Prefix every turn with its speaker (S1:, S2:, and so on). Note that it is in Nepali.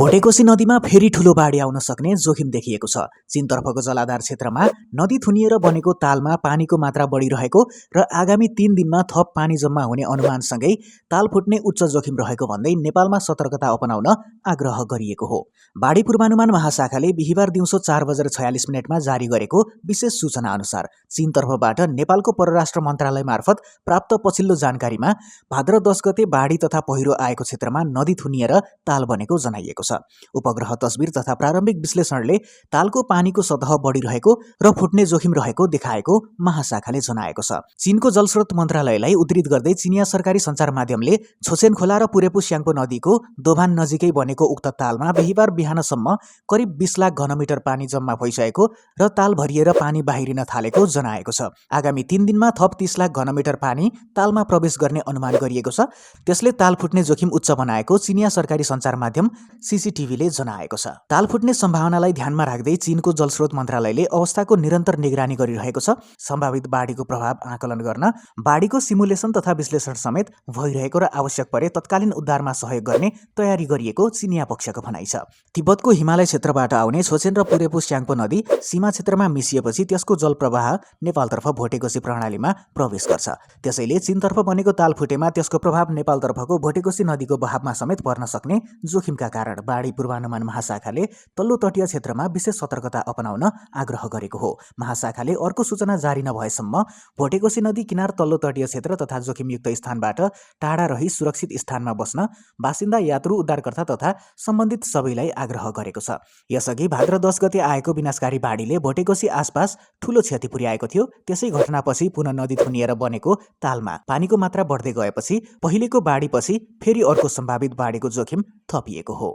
S1: भोटेकोशी नदीमा फेरि ठूलो बाढी आउन सक्ने जोखिम देखिएको छ। चीनतर्फको जलाधार क्षेत्रमा नदी थुनिएर बनेको तालमा पानीको मात्रा बढिरहेको र आगामी 3 दिनमा थप पानी जम्मा हुने अनुमानसँगै ताल फुट्ने उच्च जोखिम रहेको भन्दै नेपालमा सतर्कता अपनाउन आग्रह गरिएको हो। बाढी पूर्वानुमान महाशाखाले बिहिबार दिउँसो 4:46 मा जारी गरेको विशेष सूचना अनुसार चीनतर्फबाट नेपालको परराष्ट्र मन्त्रालय मार्फत प्राप्त पछिल्लो जानकारीमा भाद्र 10 गते बाढी तथा पहिरो आएको क्षेत्रमा नदी थुनिएर ताल बनेको जनाइएको छ। उपग्रह तस्बिर तथा प्रारम्भिक विश्लेषणले तालको पानीको सतह बढिरहेको र फुट्ने जोखिम रहेको देखाएको महाशाखाले जनाएको छ। चीनको जलस्रोत मन्त्रालयलाई उद्धृत गर्दै चिनिया सरकारी सञ्चार माध्यमले छोसेन खोला र पुरेपु स्याङ्पो नदीको दोभान नजिकै बनेको उक्त तालमा बिहिबार बिहानसम्म करिब 20 लाख घनमिटर पानी जम्मा भइसकेको र ताल भरिएर पानी बाहिरिन थालेको जनाएको छ। आगामी 3 दिनमा थप 30 लाख घनमिटर पानी तालमा प्रवेश गर्ने अनुमान गरिएको छ। त्यसले ताल फुट्ने जोखिम उच्च बनाएको चिनिया सरकारी सञ्चार माध्यम सीसीटीभीले जनाएको छ। ताल फुट्ने सम्भावनालाई ध्यानमा राख्दै चीनको जलस्रोत मन्त्रालयले अवस्थाको निरन्तर निगरानी गरिरहेको छ। सम्भावित बाढीको प्रभाव आकलन गर्न बाढीको सिमुलेसन तथा विश्लेषण समेत भइरहेको र आवश्यक परे तत्कालीन उद्धारमा सहयोग गर्ने तयारी गरिएको चिनिया पक्षको भनाइ छ। तिब्बतको हिमालय क्षेत्रबाट आउने छोसेन र पुरेपु स्याङ्पो नदी सीमा क्षेत्रमा मिसिएपछि त्यसको जलप्रवाह नेपालतर्फ भोटेकोशी प्रणालीमा प्रवेश गर्छ। त्यसैले चीनतर्फ बनेको ताल फुटेमा त्यसको प्रभाव नेपालतर्फको भोटेकोशी नदीको बहावमा समेत पर्न सक्ने जोखिमका कारण बाढी पूर्वानुमान महाशाखाले तल्लो तटीय क्षेत्रमा विशेष सतर्कता अपनाउन आग्रह गरेको हो। महाशाखाले अर्को सूचना जारी नभएसम्म भोटेकोशी नदी किनार तल्लो तटीय क्षेत्र तथा जोखिमयुक्त स्थानबाट टाढा रही सुरक्षित स्थानमा बस्न बासिन्दा, यात्रु, उद्धारकर्ता तथा सम्बन्धित सबैलाई आग्रह गरेको छ। यसअघि भाद्र 10 गते आएको विनाशकारी बाढीले भोटेकोशी आसपास ठूलो क्षति पुर्याएको थियो। त्यसै घटनापछि पुनः नदी थुनिएर बनेको तालमा पानीको मात्रा बढ्दै गएपछि पहिलेको बाढीपछि फेरि अर्को सम्भावित बाढीको जोखिम थपिएको हो।